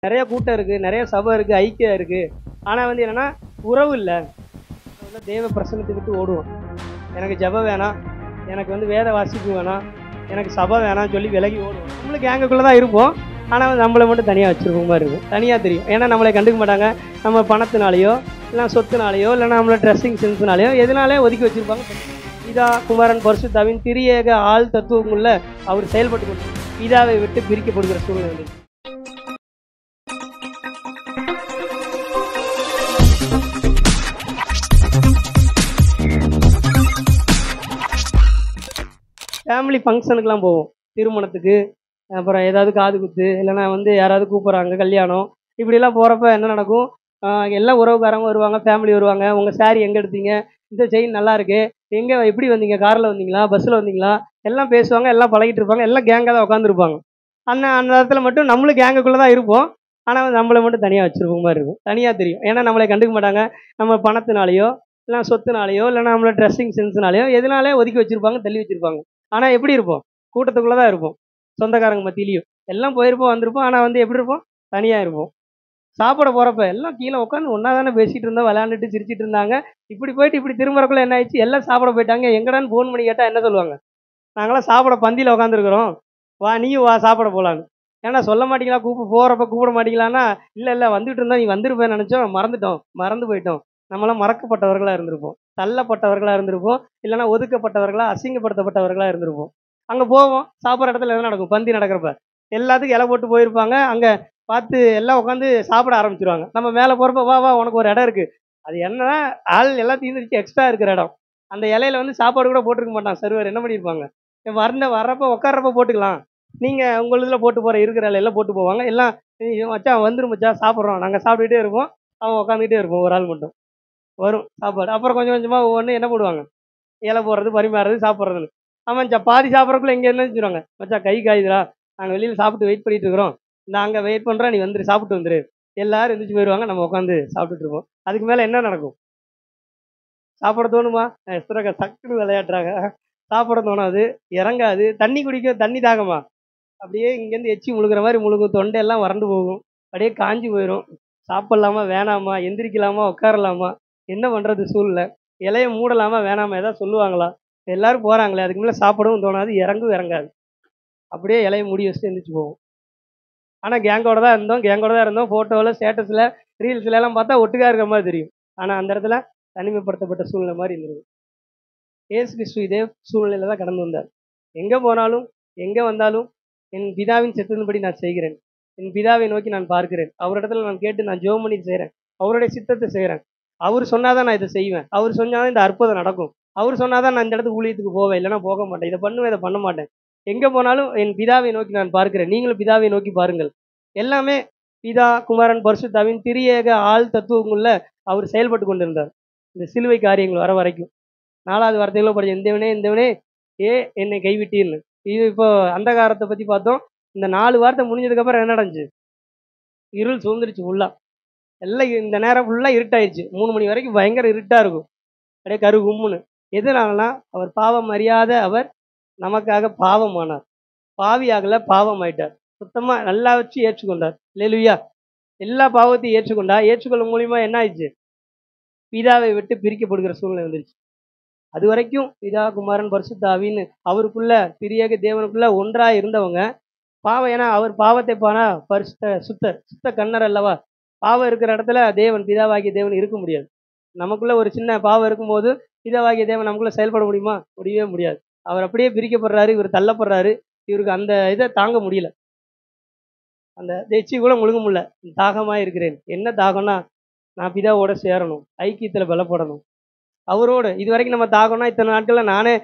நிறைய கூட்டம் இருக்குது, நிறைய சபை இருக்குது, ஐக்கியம் இருக்குது. ஆனால் வந்து என்னென்னா உறவு இல்லை. தேவ பிரசன்னத்தை விட்டு ஓடுவோம். எனக்கு ஜெபம் வேணாம், எனக்கு வந்து வேத வாசிப்பு வேணாம், எனக்கு சபை வேணாம்னு சொல்லி விலகி ஓடுவோம். நம்மளுக்கு கேங்குக்குள்ளே தான் இருப்போம், ஆனால் நம்மளை மட்டும் தனியாக வச்சுருப்போம் மாதிரி இருக்கும். தனியாக தெரியும். ஏன்னா நம்மளை கண்டுக்க மாட்டாங்க. நம்ம பணத்தினாலேயோ இல்லைனா சொத்துனாலேயோ இல்லைனா நம்மளோட ட்ரெஸ்ஸிங் சென்ஸ்னாலேயோ எதனாலே ஒதுக்கி வச்சுருப்பாங்க. பிதா குமாரன் பரிசுத்தாவின் திரியேக ஆள் தத்துவமுள்ள அவர் செயல்பட்டு கொண்டு பிதாவை விட்டு பிரிக்கப்படுகிற சூழ்நிலை. ஃபேமிலி ஃபங்க்ஷனுக்கெலாம் போவோம், திருமணத்துக்கு, அப்புறம் ஏதாவது காது குத்து, இல்லைனா வந்து யாராவது கூப்பிட்றாங்க கல்யாணம், இப்படிலாம் போகிறப்ப என்ன நடக்கும், எல்லாம் உறவுக்காரங்க வருவாங்க, ஃபேமிலி வருவாங்க. உங்கள் சாரி எங்கே எடுத்தீங்க, இந்த செயின் நல்லா இருக்கு, எங்கே எப்படி வந்தீங்க, காரில் வந்தீங்களா பஸ்ஸில் வந்தீங்களா, எல்லாம் பேசுவாங்க, எல்லாம் பழகிட்டு இருப்பாங்க, எல்லாம் கேங்காக தான் உட்காந்துருப்பாங்க. அந்த நேரத்தில் மட்டும் நம்மளும் கேங்குக்குள்ளே தான் இருப்போம், ஆனால் நம்மளை மட்டும் தனியாக வச்சுருப்போம் மாதிரி இருக்கும். தனியாக தெரியும். ஏன்னா நம்மளை கண்டுக்க மாட்டாங்க. நம்ம பணத்தினாலேயோ இல்லை சொத்துனாலேயோ இல்லைனா நம்மளோட ட்ரெஸ்ஸிங் சென்ஸ்னாலேயோ எதனாலே ஒதுக்கி வச்சுருப்பாங்க, தள்ளி வச்சுருப்பாங்க. ஆனால் எப்படி இருப்போம், கூட்டத்துக்குள்ளே தான் இருப்போம், சொந்தக்காரங்க மத்தியிலையும் எல்லாம் போயிருப்போம் வந்திருப்போம். ஆனால் வந்து எப்படி இருப்போம், தனியாக இருப்போம். சாப்பிட போகிறப்ப எல்லாம் கீழே உட்காந்து ஒன்றா தானே பேசிகிட்டு இருந்தோம், விளையாண்டுட்டு சிரிச்சிட்டு இருந்தாங்க. இப்படி போயிட்டு இப்படி திரும்புறக்குள்ளே என்ன ஆயிடுச்சு, எல்லாம் சாப்பிட போயிட்டாங்க. எங்கடான்னு ஃபோன் பண்ணி கேட்டால் என்ன சொல்லுவாங்க, நாங்களாம் சாப்பிட பந்தியில் உட்காந்துருக்குறோம், வா நீயும் வா சாப்பிட போகலான்னு. ஏன்னா சொல்ல மாட்டீங்களா, போகிறப்ப கூப்பிட மாட்டீங்களான்னா, இல்லை இல்லை வந்துட்டு இருந்தால் நீ வந்திருப்பேன்னு நினச்சோம், மறந்து போயிட்டோம். நம்மளாம் மறக்கப்பட்டவர்களாக இருந்திருப்போம், தள்ளப்பட்டவர்களாக இருந்திருப்போம், இல்லைனா ஒதுக்கப்பட்டவர்களாக அசிங்கப்படுத்தப்பட்டவர்களாக இருந்திருப்போம். அங்கே போவோம், சாப்பிட்ற இடத்துல என்ன நடக்கும், பந்தி நடக்கிறப்ப எல்லாத்துக்கும் இலை போட்டு போயிருப்பாங்க. அங்கே பார்த்து எல்லாம் உட்காந்து சாப்பிட ஆரம்பிச்சிருவாங்க. நம்ம மேலே போகிறப்ப வா வா உனக்கு ஒரு இடம் இருக்குது. அது என்னன்னா ஆள் எல்லாம் தீர்ந்துருச்சு, எக்ஸ்ட்ரா இருக்கிற இடம். அந்த இலையில வந்து சாப்பாடு கூட போட்டிருக்க மாட்டான் சர்வர். என்ன பண்ணியிருப்பாங்க, வர்றப்ப உட்கார்றப்ப போட்டுக்கலாம், நீங்கள் உங்கள் இதில் போட்டு போகிற இருக்கிற இலையெல்லாம் போட்டு போவாங்க. எல்லாம் மச்சான் வந்துடும் மச்சான் சாப்பிட்றோம், நாங்கள் சாப்பிட்டுக்கிட்டே இருப்போம், அவன் உட்காந்துக்கிட்டே இருப்போம். ஒரு ஆள் மட்டும் வரும் சாப்பாடு. அப்புறம் கொஞ்சம் கொஞ்சமாக ஒவ்வொன்று என்ன போடுவாங்க, இலை போடுறது, பரிமாறுறது, சாப்பிட்றதுன்னு. அவன் பாதி சாப்பிட்றக்குள்ள இங்கே என்ன செஞ்சுருவாங்க, மச்சான் கை காயுதுடா, நாங்கள் வெளியில் சாப்பிட்டு வெயிட் பண்ணிட்டு இருக்கிறோம், நாங்கள் வெயிட் பண்ணுறோம், நீ வந்துரு சாப்பிட்டு வந்துரு. எல்லாரும் எந்திரிச்சு போயிடுவாங்க, நம்ம உட்காந்து சாப்பிட்டுட்டு இருப்போம். அதுக்கு மேலே என்ன நடக்கும், சாப்பிட தோணுமா, எத்தனை சக்குன்னு விளையாடுறாங்க, சாப்பிட தோணாது, இறங்காது. தண்ணி குடிக்க தண்ணி தாகமா, அப்படியே இங்கேருந்து எச்சி முழுகிற மாதிரி முழுகும், தொண்டையெல்லாம் வறண்டு போகும், அப்படியே காஞ்சி போயிடும். சாப்பிட்லாமா வேணாமா, எந்திரிக்கலாமா உட்காரலாமா, என்ன பண்ணுறது சூழ்நிலை, இலையை மூடலாமா வேணாமா, ஏதாவது சொல்லுவாங்களா, எல்லோரும் போகிறாங்களே, அதுக்கு மேலே சாப்பிடவும் தோணாது, இறங்காது. அப்படியே இலையை மூடி வச்சுட்டு எந்திரிச்சு போவோம். ஆனால் கேங்கோட தான் இருந்தோம். ஃபோட்டோவில், ஸ்டேட்டஸில், ரீல்ஸில் எல்லாம் பார்த்தா ஒட்டுக்காக இருக்கிற மாதிரி தெரியும். ஆனால் அந்த இடத்துல தனிமைப்படுத்தப்பட்ட சூழ்நிலை மாதிரி இருந்தது. இயேசு கிறிஸ்து இதே சூழ்நிலையில் தான் கடந்து வந்தார். எங்கே போனாலும் எங்கே வந்தாலும் என் பிதாவின் சித்தத்தின்படி நான் செய்கிறேன், என் பிதாவை நோக்கி நான் பார்க்கிறேன், அவரிடத்துல நான் கேட்டு நான் ஜெபம் பண்ணி செய்கிறேன், அவருடைய சித்தத்தை செய்கிறேன். அவர் சொன்னாதான் நான் இதை செய்வேன், அவர் சொன்னாதான் இந்த அற்புதம் நடக்கும், அவர் சொன்னாதான் நான் இந்த இடத்துக்கு ஊழியத்துக்கு போவேன், இல்லைன்னா போக மாட்டேன், இதை பண்ணுவேன், இதை பண்ண மாட்டேன். எங்கே போனாலும் என் பிதாவை நோக்கி நான் பார்க்கிறேன், நீங்களும் பிதாவை நோக்கி பாருங்கள். எல்லாமே பிதா குமாரன் பரிசுத்தாவின் திரியேக ஆள் தத்துவமுள்ள அவர் செயல்பட்டு கொண்டிருந்தார். இந்த சிலுவை காரியங்கள் வர வரைக்கும் 4வது வார்த்தைகளோ படிச்ச, இந்தவனே ஏ என்னை கைவிட்டீர்னு. இது இப்போ அந்தகாரத்தை பற்றி பார்த்தோம். இந்த 4 வார்த்தை முடிஞ்சதுக்கப்புறம் என்ன நடந்துச்சு, இருள் சூழ்ந்துருச்சு ஃபுல்லாக. எல்லாம் இந்த நேரம் ஃபுல்லாக இருட்டாயிடுச்சு. 3 மணி வரைக்கும் பயங்கர இருட்டாக இருக்கும், அப்படியே கரு கும்முன்னு. எதனாலனா அவர் பாவம் அறியாத அவர் நமக்காக பாவமானார். பாவியாகல, பாவம் ஆயிட்டார். சுத்தமாக நல்லா வச்சு ஏற்றுக்கொண்டார். அல்லேலூயா. எல்லா பாவத்தையும் ஏற்றுக்கொள்ளும் மூலியமாக என்ன ஆயிடுச்சு, பிதாவை விட்டு பிரிக்கப்படுகிற சூழ்நிலை வந்துருச்சு. அது வரைக்கும் பிதா குமாரன் பரிசுத்தாவின்னு அவருக்குள்ள திரியேக தேவனுக்குள்ள ஒன்றாக இருந்தவங்க பாவம், ஏன்னா அவர் பாவத்தை பானா சுத்த கண்ணர் அல்லவா. பாவம் இருக்கிற இடத்துல தேவன், பிதாவாகிய தேவன் இருக்க முடியாது. நமக்குள்ள ஒரு சின்ன பாவம் இருக்கும்போது பிதாவாகிய தேவன் நமக்குள்ள செயல்பட முடியுமா, முடியவே முடியாது. அவர் அப்படியே பிரிக்கப்படுறாரு, இவர் தள்ளப்படுறாரு. இவருக்கு அந்த இதை தாங்க முடியல, அந்த எச்சி கூட முழுங்க முடியல. தாகமாக இருக்கிறேன். என்ன தாகம்னா, நான் பிதாவோட சேரணும், ஐக்கியத்தில் பலப்படணும் அவரோடு. இது வரைக்கும் நம்ம தாகம்னா, இத்தனை நாட்களில் நானே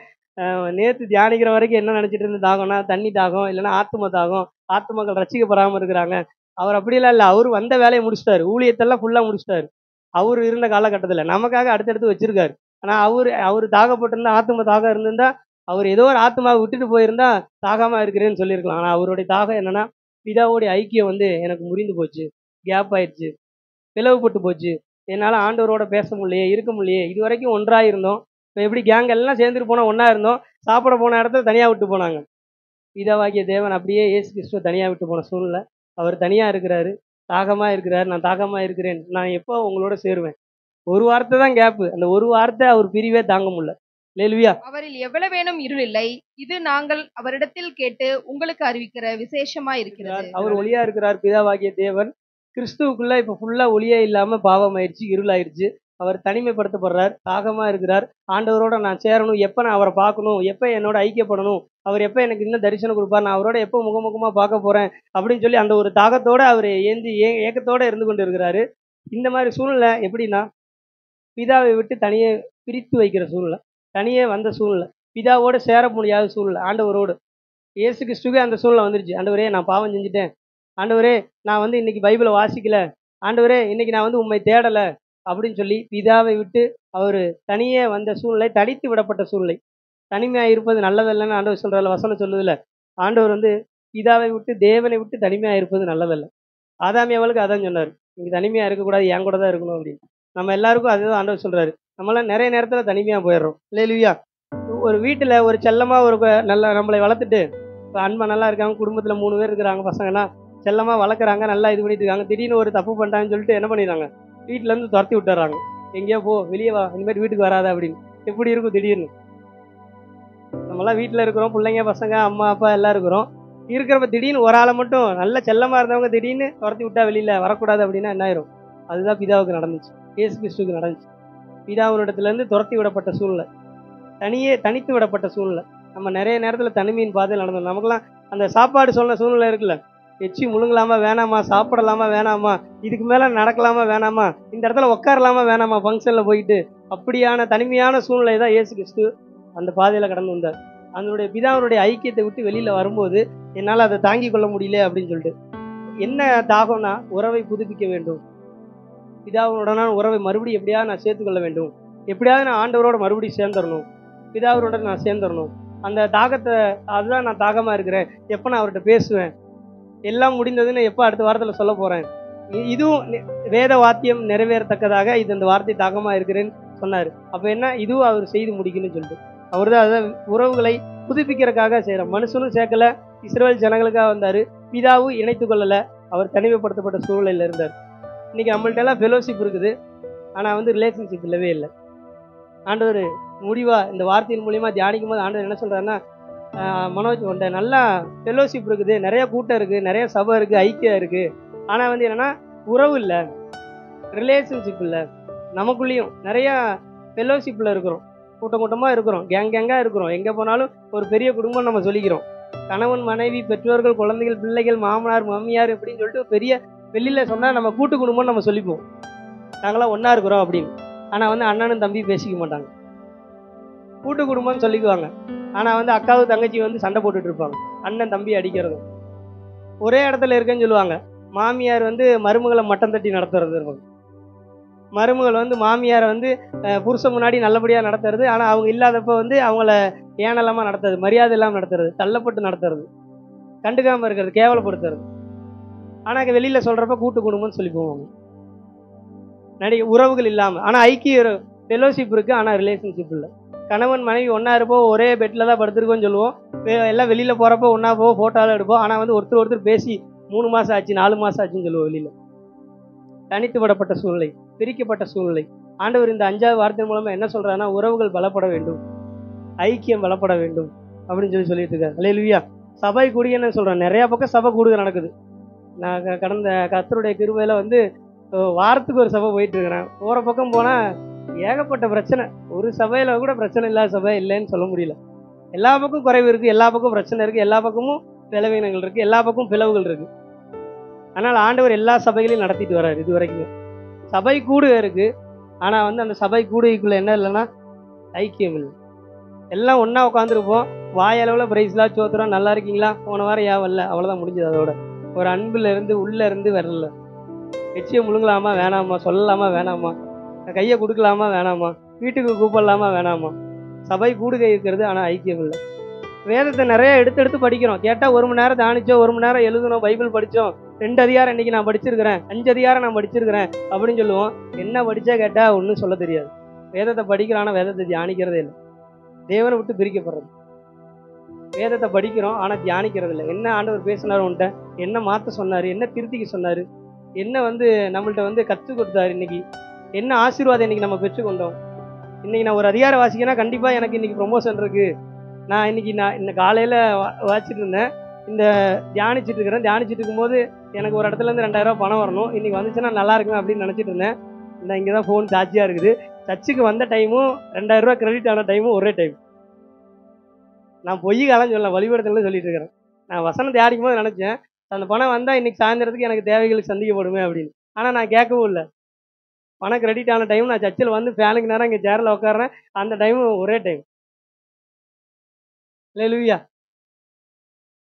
நேற்று தியானிக்கிற வரைக்கும் என்ன நினச்சிட்டு இருந்த தாகம்னா, தண்ணி தாகம், இல்லைன்னா ஆத்தும தாகம், ஆத்துமக்கள் ரசிக்கப்படாமல் இருக்கிறாங்க. அவர் அப்படிலாம் இல்லை. அவர் வந்த வேலையை முடிச்சிட்டாரு, ஊழியத்தெல்லாம் ஃபுல்லாக முடிச்சிட்டாரு. அவர் இருந்த காலகட்டத்தில் நமக்காக அடுத்தடுத்து வச்சிருக்காரு. ஆனால் அவர் தாகப்பட்டிருந்தா, ஆத்தும தாகம் இருந்திருந்தா, அவர் ஏதோ ஒரு ஆத்மாவை விட்டுட்டு போயிருந்தா தாகமாக இருக்கிறேன்னு சொல்லியிருக்கலாம். ஆனால் அவருடைய தாகம் என்னென்னா, பிதாவோடைய ஐக்கியம் வந்து எனக்கு முறிந்து போச்சு, கேப் ஆயிடுச்சு, பிளவுபட்டு போச்சு, என்னால் ஆண்டவரோட பேச முடியலையே, இருக்க முடியலையே. இது வரைக்கும் ஒன்றாக இருந்தோம், இப்போ எப்படி கேங் எல்லாம் சேர்ந்துட்டு போனால் ஒன்றா இருந்தோம், சாப்பிட போன இடத்துல தனியாக விட்டு போனாங்க. பிதாவாகிய தேவன் அப்படியே இயேசு கிறிஸ்துவ தனியாக விட்டு போன சூழ்நிலை. அவர் தனியாக இருக்கிறாரு, தாகமா இருக்கிறார், நான் தாகமா இருக்கிறேன், நான் எப்போ உங்களோட சேருவேன். ஒரு வார்த்தை தான் கேப்பு. அந்த ஒரு வார்த்தை அவர் பிரிவே தாங்க முடியல. அல்லேலூயா. அவரில் எவ்வளவேனும் இருள் இல்லை. இது நாங்கள் அவரிடத்தில் கேட்டு உங்களுக்கு அறிவிக்கிற விசேஷமா இருக்கிறது. அவர் ஒளியா இருக்கிறார், பிதாவாகிய தேவன். கிறிஸ்துவுக்குள்ள இப்ப ஃபுல்லா ஒளியே இல்லாம பாவம் ஆயிடுச்சு, இருளாயிருச்சு. அவர் தனிமைப்படுத்தப்படுறார், தாகமா இருக்கிறார். ஆண்டவரோட நான் சேரணும், எப்ப நான் அவரை பார்க்கணும், எப்ப என்னோட ஐக்கியப்படணும், அவர் எப்ப எனக்கு இன்னும் தரிசனம் கொடுப்பார், நான் அவரோட எப்ப முகமுகமா பார்க்க போறேன் அப்படின்னு சொல்லி அந்த ஒரு தாகத்தோட அவர் ஏக்கத்தோட இருந்து கொண்டு இருக்கிறாரு. இந்த மாதிரி சூழ்நிலை எப்படின்னா, பிதாவை விட்டு தனியே பிரித்து வைக்கிற சூழ்நிலை, தனியே வந்த சூழ்நிலை, பிதாவோட சேர முடியாத சூழ்நிலை. ஆண்டவரோடு இயேசு கிறிஸ்துவே அந்த சூழ்நிலை வந்துருச்சு. ஆண்டவரே நான் பாவம் செஞ்சுட்டேன், ஆண்டவரே நான் வந்து இன்னைக்கு பைபிளை வாசிக்கல, ஆண்டவரே இன்னைக்கு நான் வந்து உம்மை தேடல அப்படின்னு சொல்லி பிதாவை விட்டு அவர் தனியே வந்த சூழ்நிலை, தனித்து விடப்பட்ட சூழ்நிலை. தனிமையா இருப்பது நல்லதல்லன்னு ஆண்டவர் சொல்றாரு, வசனம் சொல்லுதுல. ஆண்டவர் வந்து பிதாவை விட்டு தேவனை விட்டு தனிமையா இருப்பது நல்லதல்ல. ஆதாம் ஏவாளுக்கு அதான் சொன்னார், நீங்க தனிமையா இருக்கக்கூடாது, என் கூட தான் இருக்கணும் அப்படின்னு. நம்ம எல்லாருக்கும் அதுதான் ஆண்டவர் சொல்றாரு. நம்மளாம் நிறைய நேரத்துல தனிமையா போயிடுறோம். இல்லையா? ஒரு வீட்டுல ஒரு செல்லமா ஒரு நல்லா நம்மளை வளர்த்துட்டு இப்போ அன்பா நல்லா இருக்காங்க, குடும்பத்துல 3 பேர் இருக்கிறாங்க, பசங்கன்னா செல்லமா வளர்க்குறாங்க, நல்லா இது பண்ணிட்டு இருக்காங்க. திடீர்னு ஒரு தப்பு பண்ணிட்டாங்கன்னு சொல்லிட்டு என்ன பண்ணிடுறாங்க, வீட்டுல இருந்து துரத்தி விட்டுறாங்க. எங்கேயோ போ, வெளியே வா, இனிமேல் வீட்டுக்கு வராத அப்படின்னு. எப்படி இருக்கும் திடீர்னு? நம்மளாம் வீட்டில் இருக்கிறோம், பிள்ளைங்க பசங்க அம்மா அப்பா எல்லாம் இருக்கிறப்ப திடீர்னு ஒரு ஆளை மட்டும் நல்ல செல்லமா இருந்தவங்க திடீர்னு துரத்தி விட்டா வெளியில வரக்கூடாது அப்படின்னா என்ன ஆயிரும்? அதுதான் பிதாவுக்கு நடந்துச்சு, இயேசு கிறிஸ்துவுக்கு நடந்துச்சு. பிதாவினிடத்துல இருந்து துரத்தி விடப்பட்ட சூழ்நிலை, தனித்து விடப்பட்ட சூழ்நிலை. நம்ம நிறைய நேரத்துல தனிமையின் பாதையில் நடந்தோம். நமக்குலாம் அந்த சாப்பாடு சொன்ன சூழ்நிலை இருக்குல்ல, எச்சி முழுங்கலாமா வேணாமா, சாப்பிடலாமா வேணாமா, இதுக்கு மேல நடக்கலாமா வேணாமா, இந்த இடத்துல உட்காரலாமா வேணாமா, ஃபங்க்ஷன்ல போயிட்டு, அப்படியான தனிமையான சூழ்நிலை தான் இயேசு கிறிஸ்து அந்த பாதையில கடந்து வந்தார். அதனுடைய பிதாவினுடைய ஐக்கியத்தை விட்டு வெளியில வரும்போது என்னால் அதை தாங்கிக் கொள்ள முடியல அப்படின்னு சொல்லிட்டு, என்ன தாகம்னா உறவை புதுப்பிக்க வேண்டும், பிதாவுடனான உறவை மறுபடியும் எப்படியாவது நான் சேர்த்துக்கொள்ள வேண்டும், எப்படியாவது நான் ஆண்டவரோட மறுபடியும் சேர்ந்துடணும், பிதாவரோட நான் சேர்ந்துடணும். அந்த தாகத்தை, அதுதான் நான் தாகமாக இருக்கிறேன், எப்போ நான் அவர்கிட்ட பேசுவேன், எல்லாம் முடிந்ததுன்னு எப்போ அடுத்த வாரத்தில் சொல்ல போகிறேன், இதுவும் வேத வாத்தியம் நிறைவேறத்தக்கதாக இது இந்த வார்த்தை தாகமாக இருக்கிறேன்னு சொன்னார். அப்போ என்ன, இதுவும் அவர் செய்து முடிக்கணும்னு சொல்லிட்டு அவர் தான் அதை உறவுகளை புதுப்பிக்கிறதுக்காக செய்கிறார். மனுஷனும் சேர்க்கல, இஸ்ரவேல் ஜனங்களுக்காக வந்தார். பிதாவும் இணைத்து கொள்ளலை, அவர் தனிமைப்படுத்தப்பட்ட சூழ்நிலையில் இருந்தார். இன்னைக்கு நம்மள்ட்ட எல்லாம் ஃபெலோஷிப் இருக்குது, ஆனால் வந்து ரிலேஷன்ஷிப் இல்லவே இல்லை. ஆண்டவர் முடிவா இந்த வார்த்தையின் மூலியமா தியானிக்கும் போது ஆண்டவர் என்ன சொல்றாருன்னா, மனோஜ் உண்ட நல்லா ஃபெலோஷிப் இருக்குது, நிறைய கூட்டம் இருக்கு, நிறைய சபை இருக்கு, ஐக்கியம் இருக்கு, ஆனா வந்து என்னன்னா உறவு இல்லை, ரிலேஷன்ஷிப் இல்லை. நமக்குள்ளேயும் நிறைய ஃபெலோஷிப்ல இருக்கிறோம், கூட்டம் கூட்டமா இருக்கிறோம், கேங்கா இருக்கிறோம், எங்க போனாலும் ஒரு பெரிய குடும்பம் நம்ம சொல்லிக்கிறோம். கணவன் மனைவி பெற்றோர்கள் குழந்தைகள் பிள்ளைகள் மாமனார் மாமியார் அப்படின்னு சொல்லிட்டு பெரிய வெளியில சொன்னா நம்ம கூட்டு குடும்பம் நம்ம சொல்லிப்போம், நாங்களாம் ஒண்ணா இருக்கிறோம் அப்படின்னு. ஆனா வந்து அண்ணனும் தம்பி பேசிக்க மாட்டாங்க, கூட்டு குடும்பம்னு சொல்லிக்குவாங்க. ஆனா வந்து அக்காவும் தங்கச்சி வந்து சண்டை போட்டுட்டு இருப்பாங்க, அண்ணன் தம்பி அடிக்கிறது. ஒரே இடத்துல இருக்குன்னு சொல்லுவாங்க. மாமியார் வந்து மருமகளை மட்டம் தட்டி நடத்துறது இருக்கும், மருமகள் வந்து மாமியாரை வந்து புருஷன் முன்னாடி நல்லபடியா நடத்துறது, ஆனா அவங்க இல்லாதப்ப வந்து அவங்கள ஏனலமா நடத்துறது, மரியாதை இல்லாமல் நடத்துறது, தள்ளப்பட்டு நடத்துறது, கண்டுக்காம இருக்கிறது, கேவலப்படுத்துறது. ஆனா வெளியில சொல்றப்ப கூட்டு குடும்பம்னு சொல்லி போவாங்க. உறவுகள் இல்லாம, ஆனா ஐக்கிய ஃபெலோஷிப் இருக்கு, ஆனா ரிலேஷன்ஷிப் இல்லை. கணவன் மனைவி ஒன்னா இருப்போம், ஒரே பெட்ல தான் படுத்திருக்கோம்னு சொல்லுவோம், எல்லாம் வெளியில போறப்போ ஒன்னா போவோம், போட்டோலாம் எடுப்போம், ஆனா வந்து ஒருத்தர் பேசி 3 மாசம் ஆச்சு 4 மாசம் ஆச்சுன்னு சொல்லுவோம். வெளியில தனித்து விடப்பட்ட சூழ்நிலை, பிரிக்கப்பட்ட சூழ்நிலை. ஆண்டவர் இந்த 5வது வார்த்தை மூலமா என்ன சொல்றாருன்னா, உறவுகள் பலப்பட வேண்டும், ஐக்கியம் பலப்பட வேண்டும் அப்படின்னு சொல்லிட்டு இருக்காரு. அல்லேலூயா. சபை கூடுகன்னு சொல்றேன், நிறைய பக்கம் சபை கூடுகை நடக்குது. நான் கடந்த கர்த்தருடைய கிருபையில வந்து வாரத்துக்கு ஒரு சபை போயிட்டு இருக்கிறேன். போற பக்கம் போனா ஏகப்பட்ட பிரச்சனை. ஒரு சபையில கூட பிரச்சனை இல்லாத சபை இல்லைன்னு சொல்ல முடியல. எல்லா பக்கம் குறைவு இருக்கு, எல்லா பக்கம் பிரச்சனை இருக்கு, எல்லா பக்கமும் பலவீனங்கள் இருக்கு, எல்லா பக்கமும் பிளவுகள் இருக்கு. ஆனால் ஆண்டவர் எல்லா சபைகளையும் நடத்திட்டு வர்றாரு இது வரைக்கும். சபை கூடுகை இருக்கு, ஆனா வந்து அந்த சபை கூடுகைக்குள்ள என்ன இல்லைன்னா ஐக்கியம் இல்லை. எல்லாம் ஒன்னா உட்காந்துருப்போம், வாயளவுல பிரைஸ்லாம் சோத்துறோம், நல்லா இருக்கீங்களா, போன வாரம் ஏன் வரல, அவ்வளவுதான் முடிஞ்சது. அதோட ஒரு அன்புல இருந்து உள்ள இருந்து வரல. எச்சியை முழுங்கலாமா வேணாமா, சொல்லலாமா வேணாமா, கையை கொடுக்கலாமா வேணாமா, வீட்டுக்கு கூப்பிடலாமா வேணாமா. சபை கூடுகை இருக்கிறது, ஆனா ஐக்கியம் இல்லை. வேதத்தை நிறைய எடுத்து படிக்கிறோம், கேட்டா 1 மணி நேரம் தானிச்சோம், 1 மணி நேரம் எழுதணும், பைபிள் படித்தோம், 2 அதிகாரம் இன்னைக்கு நான் படிச்சிருக்கிறேன், 5 அதிகாரம் நான் படிச்சிருக்கிறேன் அப்படின்னு சொல்லுவோம். என்ன படிச்சா கேட்டா ஒன்றும் சொல்ல தெரியாது. வேதத்தை படிக்கிறோம், ஆனா வேதத்தை தியானிக்கிறதே இல்லை. தேவனை விட்டு பிரிக்கப்படுறது. வேதத்தை படிக்கிறோம், ஆனா தியானிக்கிறது இல்லை. என்ன ஆண்டவர் பேசினார் உன்ட்ட, என்ன மாற்ற சொன்னாரு, என்ன திருத்திக்க சொன்னாரு, என்ன வந்து நம்மள்ட்ட வந்து கற்றுக் கொடுத்தாரு. இன்னைக்கு என்ன ஆசீர்வாதம் இன்னைக்கு நம்ம பெற்றுக்கொண்டோம். இன்னைக்கு நான் ஒரு அதிகார வாசிக்கனா கண்டிப்பாக எனக்கு இன்னைக்கு ப்ரொமோஷன் இருக்கு. நான் இந்த காலையில் வாசிச்சுட்டு இருந்தேன். இந்த தியானிச்சுட்டு இருக்கிறேன். தியானிச்சுட்டு இருக்கும்போது எனக்கு ஒரு இடத்துல இருந்து 2000 ரூபா பணம் வரணும். இன்னைக்கு வந்துச்சுன்னா நல்லா இருக்கும் அப்படின்னு நினச்சிட்டு இருந்தேன். இந்த இங்கே தான் ஃபோன் சார்ஜியாக இருக்குது. சர்ச்சுக்கு வந்த டைமும் 2000 ரூபா கிரெடிட் ஆன டைமும் ஒரே டைம். நான் பொய் காலம் சொல்லலாம், வழிபடத்துல சொல்லிட்டு இருக்கிறேன். நான் வசனம் தியானிக்கும் போது நினச்சேன், அந்த பணம் வந்தால் இன்னைக்கு சாயந்தரத்துக்கு எனக்கு தேவைகளுக்கு சந்திக்கப்படுமே அப்படின்னு. ஆனால் நான் கேட்கவும் இல்லை. பணம் கிரெடிட் ஆன டைம் நான் சர்ச்சில் வந்து ஃபேனுக்கு நேரம் இங்கே சேரில் உட்காடுறேன். அந்த டைமும் ஒரே டைம். அல்லேலூயா.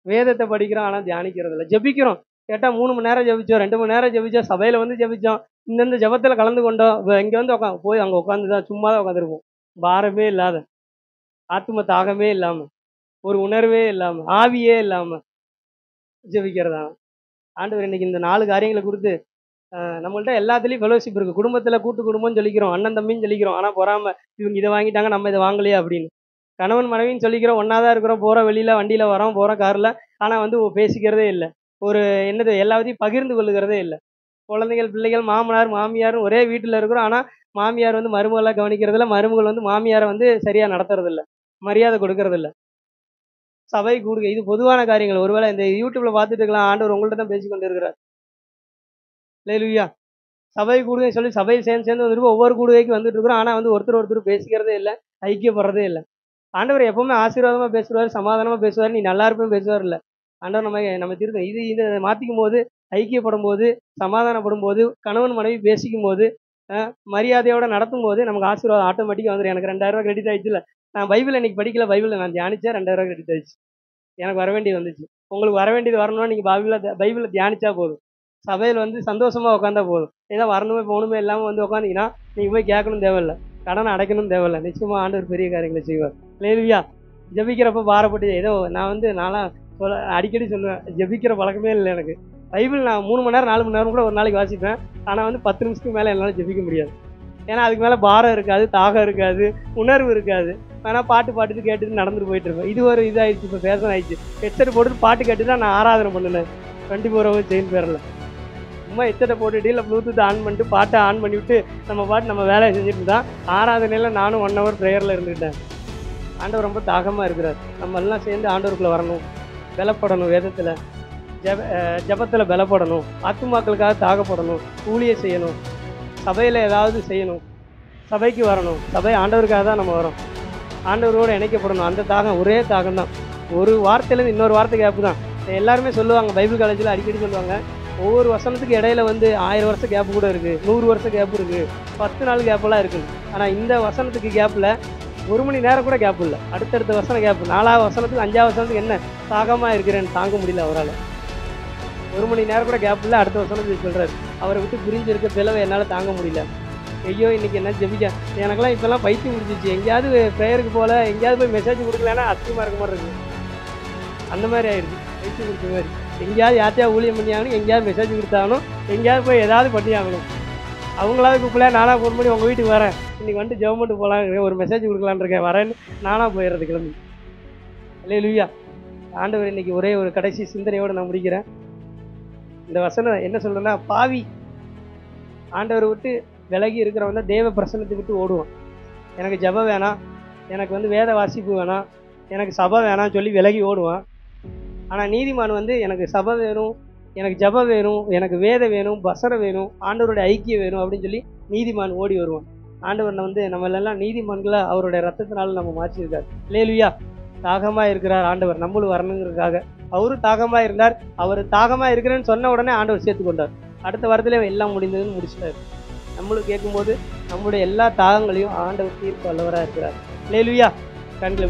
வேதத்தை படிக்கிறோம், ஆனால் தியானிக்கிறது இல்லை. ஜெபிக்கிறோம், கேட்டால் 3 மணி நேரம் ஜெபிச்சோம், 2 மணி நேரம் ஜெபிச்சோம், சபையில் வந்து ஜெபிச்சோம், இந்தந்த ஜெபத்தில் கலந்து கொண்டோம். இங்கே வந்து போய் அங்கே உட்காந்து தான் சும்மா தான் உட்காந்துருப்போம். பாரமே இல்லாத, ஆத்தும தாகமே இல்லாமல், ஒரு உணர்வே இல்லாமல், ஆவியே இல்லாமல் ஜெபிக்கிறதா. ஆண்டவர் இன்னைக்கு இந்த 4 காரியங்களை கொடுத்து நம்மள்ட்ட எல்லாத்துலேயும் ஃபெலோஷிப் இருக்குது. குடும்பத்தில் கூட்டு குடும்பம்னு சொல்லிக்கிறோம், அண்ணன் தம்பின்னு சொல்லிக்கிறோம். ஆனால் பொறாம இவங்க இதை வாங்கிட்டாங்க நம்ம இதை வாங்கலையே அப்படின்னு. கணவன் மனைவின்னு சொல்லிக்கிறோம், ஒன்றா தான் இருக்கிறோம், போகிற வெளியில் வண்டியில் வரோம், போகிறோம் காரில். ஆனால் வந்து பேசிக்கிறதே இல்லை. ஒரு என்னது எல்லாத்தையும் பகிர்ந்து கொள்ளுகிறதே இல்லை. குழந்தைகள் பிள்ளைகள் மாமனார் மாமியார்னு ஒரே வீட்டில் இருக்கிறோம். ஆனால் மாமியார் வந்து மருமகளை கவனிக்கிறதில்ல, மருமகள் வந்து மாமியாரை வந்து சரியாக நடத்துறதில்ல, மரியாதை கொடுக்கறதில்ல. சபை கூடுக, இது பொதுவான காரியங்கள். ஒருவேளை இந்த யூடியூப்ல பார்த்துட்டு இருக்கலாம், ஆண்டவர் உங்கள்கிட்ட தான் பேசி கொண்டு இருக்கிறார். அல்லேலூயா. சபை கூடுகை சொல்லி சபையில் சேர்ந்து வந்துருக்கோம். ஒவ்வொரு கூடுகைக்கு வந்துட்டு இருக்கிறோம். ஆனால் வந்து ஒருத்தர் பேசிக்கிறதே இல்லை, ஐக்கியப்படுறதே இல்லை. ஆண்டவர் எப்பவுமே ஆசீர்வாதமாக பேசுவார், சமாதானமாக பேசுவார், நீ நல்லா இருப்பேன்னு பேசுவார். இல்லை, ஆண்டவர் நம்ம திருத்தம் இதை மாற்றிக்கும் போது, ஐக்கியப்படும் போது, சமாதானப்படும் போது, கணவன் மனைவி பேசிக்கும் போது, மரியாதையோட நடத்தும் போது நமக்கு ஆசீர்வாதம் ஆட்டோமேட்டிக்காக வந்துடும். எனக்கு 2000 ரூபா கிரெடிட் ஆயிடுச்சு. இல்லை, நான் பைபிள் இன்னைக்கு படிக்கல, பைபிளில் நான் தியானிச்சேன், 2000 ரூபா கிரெடிட் ஆயிடுச்சு. எனக்கு வர வேண்டியது வந்துச்சு. உங்களுக்கு வர வேண்டியது வரணும்னா நீங்கள் பைபிளில் தியானிச்சா போதும். சபையில் வந்து சந்தோஷமாக உட்காந்தா போதும். ஏதோ வரணுமே போகணுமே இல்லாமல் வந்து உட்காந்திங்கன்னா நீங்கள் போய் கேட்கணும் தேவையில்லை, கடனை அடைக்கணும் தேவையில்லை. நிச்சயமாக ஆண்டவர் பெரிய காரியங்களை செய்வார். அல்லேலூயா. ஜெபிக்கிறப்ப பாரப்பட்டு ஏதோ நான்லாம் அடிக்கடி சொல்லுவேன், ஜெபிக்கிற பழக்கமே இல்லை எனக்கு. பைபிள் நான் 3 மணி நேரம் 4 மணி நேரம் கூட ஒரு நாளைக்கு வாசிப்பேன். ஆனால் வந்து 10 நிமிஷத்துக்கு மேலே என்னால் ஜெபிக்க முடியாது. ஏன்னா அதுக்கு மேலே பாரம் இருக்காது, தாகம் இருக்காது, உணர்வு இருக்காது. ஆனால் பாட்டு கேட்டுட்டு நடந்துட்டு போயிட்டு இருப்பேன். இது ஒரு இதாகிடுச்சு, இப்போ ஃபேஷன் ஆயிடுச்சு. ஹெட்செட் போட்டுட்டு பாட்டு கேட்டு தான் நான் ஆராதனை பண்ணினேன். 24 hours செயின் பேரில் சும்மா ஹெட்செட்டை போட்டுட்டு இல்லை ப்ளூடூத் ஆன் பண்ணிட்டு பாட்டை ஆன் பண்ணிவிட்டு நம்ம வேலையை செஞ்சுட்டு தான் ஆராதனையில் நானும் 1 hour ப்ரேயரில் இருந்துக்கிட்டேன். ஆண்டவர் ரொம்ப தாகமாக இருக்கிறார். நம்ம எல்லாம் சேர்ந்து ஆண்டவருக்குள்ளே வரணும், பலப்படணும், வேதத்தில் ஜபத்தில் பலப்படணும், ஆத்துமாக்களுக்காக தாகப்படணும், ஊழியம் செய்யணும், சபையில் ஏதாவது செய்யணும், சபைக்கு வரணும். சபை ஆண்டவருக்காக தான் நம்ம வரோம், ஆண்டவரோடு இணைக்கப்படணும். அந்த தாகம் ஒரே தாகம் தான். ஒரு வார்த்தையிலேருந்து இன்னொரு வார்த்தை கேப்பு தான். எல்லாருமே சொல்லுவாங்க, பைபிள் காலேஜில் அடிக்கடி சொல்லுவாங்க, ஒவ்வொரு வசனத்துக்கு இடையில வந்து 1000 வருஷம் கேப்பு கூட இருக்குது, 100 வருஷம் கேப்பு இருக்குது, 10 நாள் கேப்பெல்லாம் இருக்குது. ஆனால் இந்த வசனத்துக்கு கேப்பில் 1 மணி நேரம் கூட கேப்பு இல்லை. அடுத்தடுத்த வசனம் கேப்பு. 4ஆவது வசனத்துக்கு 5ஆவது வசனத்துக்கு என்ன தாகமாக இருக்கிறேன்னு தாங்க முடியல அவரால். 1 மணி நேரம் கூட கேப் இல்லை. அடுத்த வசனத்துக்கு சொல்கிறார், அவரை விட்டு பிரிஞ்சிருக்க பிளவை என்னால் தாங்க முடியல. ஐயோ இன்னைக்கு என்ன ஜெபிக்க, எனக்கெல்லாம் இப்போல்லாம் பைத்தியம் முடிச்சிச்சு. எங்கேயாவது ப்ரேயருக்கு போகல, எங்கேயாவது போய் மெசேஜ் கொடுக்கலன்னா அசிங்கமாக இருக்க மாதிரி இருக்குது. அந்த மாதிரி ஆயிடுச்சு, பைத்தியம் கொடுத்த மாதிரி. எங்கேயாவது யார்த்தையா ஊழியம் பண்ணி ஆகணும், எங்கேயாவது மெசேஜ் கொடுத்தாகணும், எங்கேயாவது போய் ஏதாவது பண்ணி ஆகணும். அவங்களாவது கூப்பிடல, நானாக ஃபோன் பண்ணி உங்கள் வீட்டுக்கு வரேன், இன்றைக்கி வந்துட்டு ஜெபமெண்ட் போகலாம், ஒரு மெசேஜ் கொடுக்கலான்னு இருக்கேன், வரேன்னு நானாக போயிடுறது கிளம்பி. அல்லேலூயா. ஆண்டவர் இன்னைக்கு ஒரே ஒரு கடைசி சிந்தனையோடு நான் முடிக்கிறேன். இந்த வசனம் என்ன சொல்கிறேன்னா, பாவி ஆண்டவரை விட்டு விலகி இருக்கிறவன் தான் தேவ பிரசன்னத்தை விட்டு ஓடுவான். எனக்கு ஜபம் வேணாம், எனக்கு வந்து வேத வாசிப்பு வேணாம், எனக்கு சபை வேணாம்னு சொல்லி விலகி ஓடுவான். ஆனால் நீதிமான் வந்து எனக்கு சபை வேணும், எனக்கு ஜபம் வேணும், எனக்கு வேதம் வேணும், வசனம் வேணும், ஆண்டவருடைய ஐக்கியம் வேணும் அப்படின்னு சொல்லி நீதிமான் ஓடி வருவான். ஆண்டவர் வந்து நம்மளெல்லாம் நீதிமான்களை அவருடைய ரத்தத்தினால நம்ம மாற்றிருக்கார். அல்லேலூயா. தாகமாக இருக்கிறார் ஆண்டவர், நம்மளும் வரணுங்கிறதுக்காக. அவரும் தாகமாக இருந்தார். அவர் தாகமாக இருக்கிறேன்னு சொன்ன உடனே ஆண்டவர் சேர்த்து கொண்டார். அடுத்த வாரத்திலே எல்லாம் முடிந்ததுன்னு முடிச்சிட்டார். நம்மளும் கேட்கும்போது நம்மளுடைய எல்லா தாகங்களையும் ஆண்டவர் தீர்ப்பு வல்லவராக இருக்கிறார். அல்லேலூயா. கண்களை